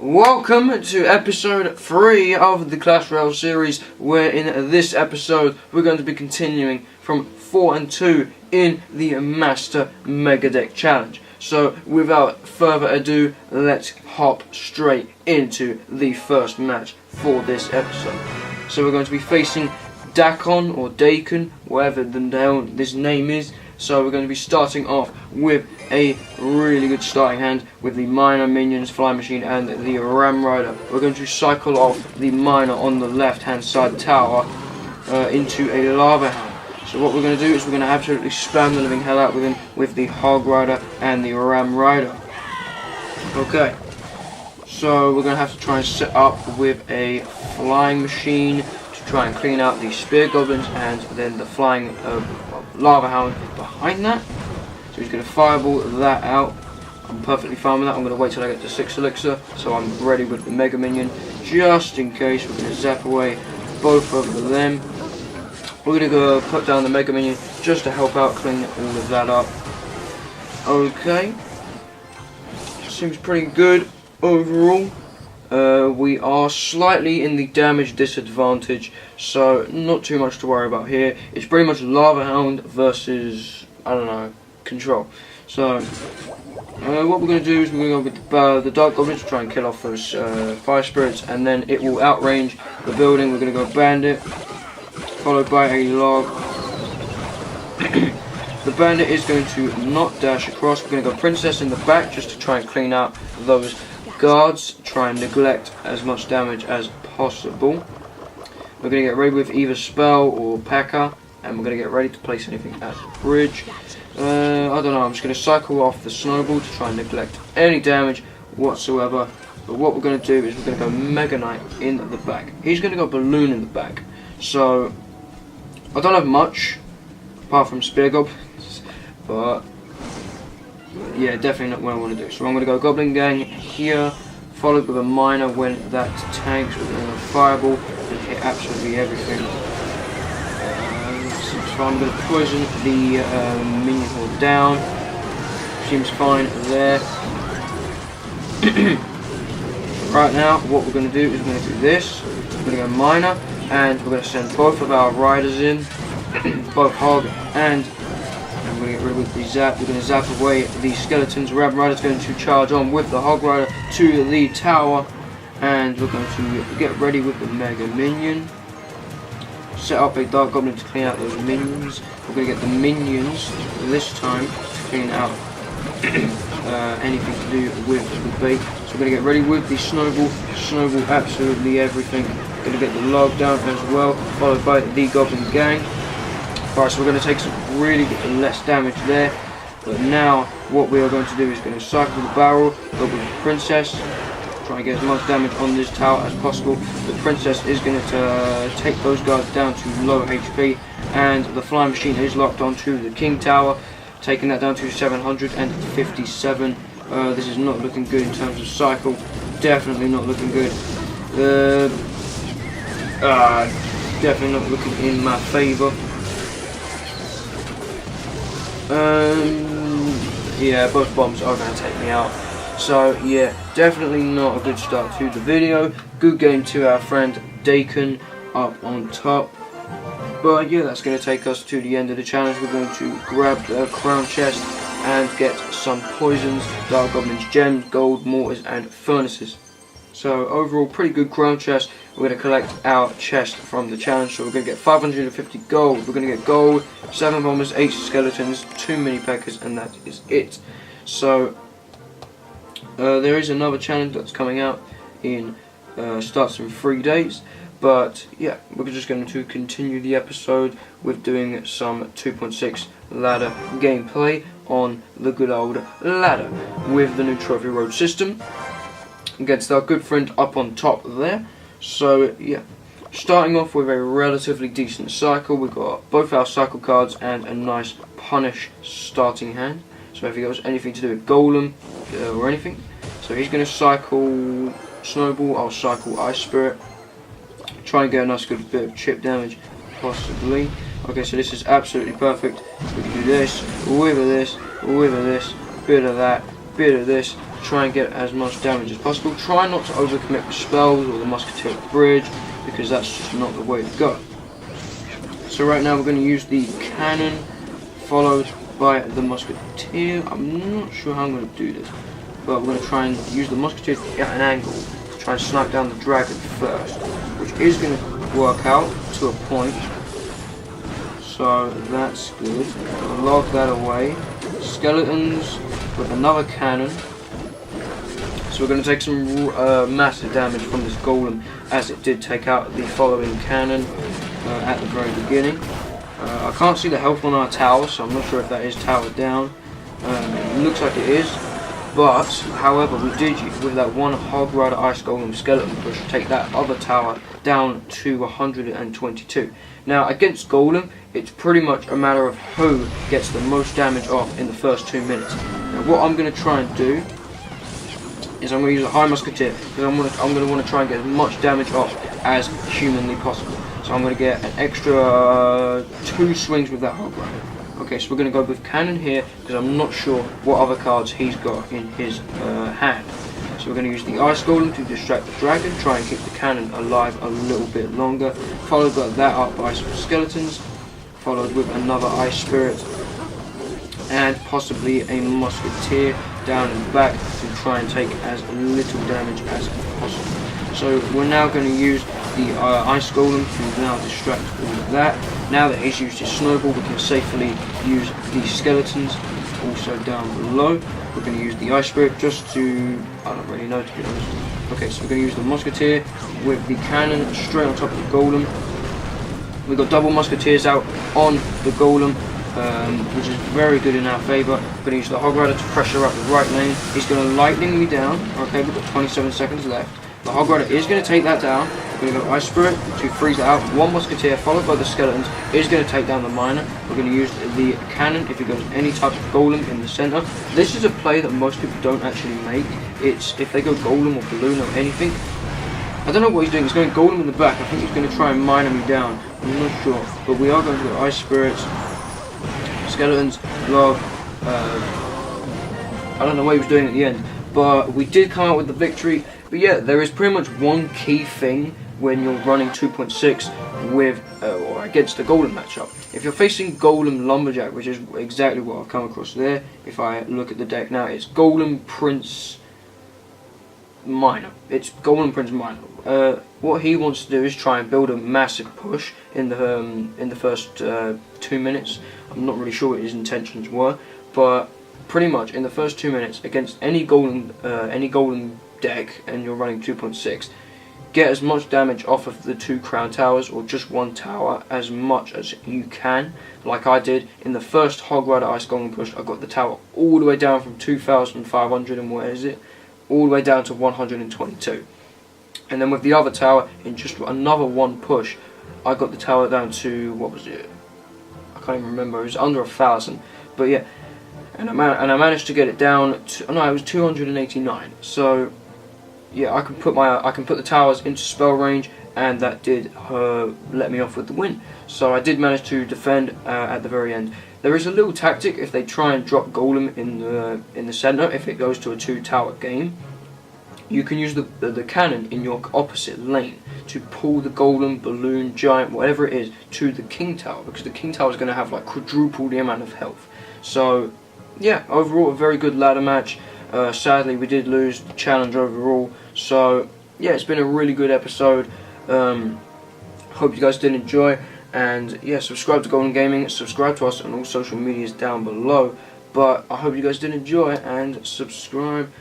Welcome to episode 3 of the Clash Royale series, where in this episode we're going to be continuing from 4 and 2 in the Master Mega Deck Challenge. So without further ado, let's hop straight into the first match for this episode. So we're going to be facing Dakon or Dakon, whatever the hell this name is. So we're going to be starting off with a really good starting hand with the Miner, Minions, Fly Machine and the Ram Rider. We're going to cycle off the Miner on the left hand side tower into a Lava Hound. So what we're going to do is we're going to absolutely spam the living hell out with him with the Hog Rider and the Ram Rider. Okay, so we're going to have to try and set up with a Flying Machine to try and clean out the Spear Goblins and then the Flying Lava Hound behind that. So he's going to fireball that out. I'm perfectly fine with that. I'm going to wait till I get to 6 elixir so I'm ready with the Mega Minion just in case. We're going to zap away both of them. We're going to go put down the Mega Minion just to help out clean all of that up. Okay, seems pretty good overall. We are slightly in the damage disadvantage, so not too much to worry about here. It's pretty much Lava Hound versus, I don't know, Control. So what we're going to do is we're going to go with the Dark Goblins to try and kill off those Fire Spirits, and then it will outrange the building. We're going to go Bandit, followed by a Log. The Bandit is going to not dash across. We're going to go Princess in the back just to try and clean out those guards, try and neglect as much damage as possible. We're going to get ready with either Spell or P.E.K.K.A. and we're going to get ready to place anything at the bridge. I don't know, I'm just going to cycle off the Snowball to try and neglect any damage whatsoever. But what we're going to do is we're going to go Mega Knight in the back. He's going to go Balloon in the back. So I don't have much apart from Spear Goblins, but yeah, definitely not what I want to do. So I'm going to go Goblin Gang here, followed with a Miner when that tanks. We're going to Fireball and hit absolutely everything. So I'm going to poison the Minion Horde down. Seems fine there. Right now, what we're going to do is we're going to do this. We're going to go Miner, and we're going to send both of our Riders in, both Hog and we're going to get rid of the Zap. We're going to zap away the Skeletons. Ram Rider's going to charge on with the Hog Rider to the tower, and we're going to get ready with the Mega Minion. Set up a Dark Goblin to clean out those minions. We're going to get the minions this time to clean out anything to do with the bait. So we're going to get ready with the Snowball. Snowball absolutely everything. We're going to get the Log down as well, followed by the Goblin Gang. Alright, so we're going to take some really less damage there. But now what we are going to do is going to cycle the barrel, go with the Princess, try and get as much damage on this tower as possible. The Princess is going to take those guards down to low HP, and the Flying Machine is locked onto the King Tower, taking that down to 757. This is not looking good in terms of cycle. Definitely not looking good. Definitely not looking in my favour. Yeah, both bombs are going to take me out. So yeah, definitely not a good start to the video. Good game to our friend Dakon up on top. But yeah, that's going to take us to the end of the challenge. We're going to grab the crown chest and get some poisons, Dark Goblin's gems, gold, mortars and furnaces. So overall, pretty good crown chest. We're going to collect our chest from the challenge. So we're going to get 550 gold. We're going to get gold, 7 bombers, 8 skeletons, 2 mini P.E.K.K.A.s, and that is it. So there is another challenge that's coming out in starts in 3 days. But yeah, we're just going to continue the episode with doing some 2.6 ladder gameplay on the good old ladder with the new Trophy Road system against our good friend up on top there. So yeah, starting off with a relatively decent cycle. We've got both our cycle cards and a nice punish starting hand. So if he got anything to do with Golem or anything, so he's going to cycle Snowball. I'll cycle Ice Spirit. Try and get a nice good bit of chip damage, possibly. Okay, so this is absolutely perfect. We can do this, with this, bit of that, bit of this, try and get as much damage as possible. Try not to overcommit with spells or the musketeer bridge, because that's just not the way to go. So right now we're going to use the cannon, followed by the musketeer. I'm not sure how I'm going to do this, but we're going to try and use the musketeer at an angle to try and snipe down the dragon first, which is going to work out to a point. So that's good. Log that away. Skeletons with another cannon. So we're going to take some massive damage from this golem, as it did take out the following cannon at the very beginning. I can't see the health on our tower, so I'm not sure if that is towered down. It looks like it is, but however, we did, with that one Hog Rider Ice Golem skeleton push, take that other tower down to 122. Now against Golem, it's pretty much a matter of who gets the most damage off in the first 2 minutes. Now what I'm going to try and do is I'm going to use a high musketeer, because I'm going to want to try and get as much damage off as humanly possible. So I'm going to get an extra 2 swings with that Hog Rider. Okay, so we're going to go with cannon here, because I'm not sure what other cards he's got in his hand. So we're going to use the Ice Golem to distract the dragon, try and keep the cannon alive a little bit longer, followed by that up by some skeletons, followed with another Ice Spirit, and possibly a musketeer down and back to try and take as little damage as possible. So we're now going to use the Ice Golem to now distract all of that. Now that he's used his snowball, we can safely use the skeletons also down below. We're going to use the Ice Spirit just to, I don't really know, to be honest. Okay, so we're going to use the musketeer with the cannon straight on top of the golem. We've got double musketeers out on the golem, which is very good in our favour. We're going to use the Hog Rider to pressure up the right lane. He's going to lightning me down. Okay, we've got 27 seconds left. The Hog Rider is going to take that down. We're going to go Ice Spirit to freeze it out. One musketeer followed by the skeletons is going to take down the miner. We're going to use the cannon if he goes any type of golem in the centre. This is a play that most people don't actually make. It's if they go golem or balloon or anything. I don't know what he's doing. He's going golem in the back. I think he's going to try and miner me down. I'm not sure. But we are going to go Ice Spirits, skeletons, log. I don't know what he was doing at the end. But we did come out with the victory. But yeah, there is pretty much one key thing when you're running 2.6 with or against a golem matchup. If you're facing golem lumberjack, which is exactly what I've come across there, if I look at the deck now, it's golem prince miner. It's golem prince miner. What he wants to do is try and build a massive push in the first 2 minutes. I'm not really sure what his intentions were, but pretty much in the first 2 minutes against any golem deck, and you're running 2.6, get as much damage off of the 2 crown towers or just 1 tower as much as you can, like I did in the first Hog Rider Ice Golem push. I got the tower all the way down from 2,500 and where is it, all the way down to 122, and then with the other tower in just another 1 push I got the tower down to, what was it, I can't even remember, it was under 1,000, but yeah, and I managed to get it down to, no, it was 289. So yeah, I can put the towers into spell range, and that did let me off with the win. So I did manage to defend at the very end. There is a little tactic if they try and drop golem in the center. If it goes to a 2-tower game, you can use the cannon in your opposite lane to pull the golem, balloon, giant, whatever it is, to the king tower, because the king tower is going to have like quadruple the amount of health. So yeah, overall a very good ladder match. Sadly we did lose the challenge overall, so yeah, it's been a really good episode. Hope you guys did enjoy, and yeah, subscribe to Golden Gaming, subscribe to us on all social medias down below. But I hope you guys did enjoy, and subscribe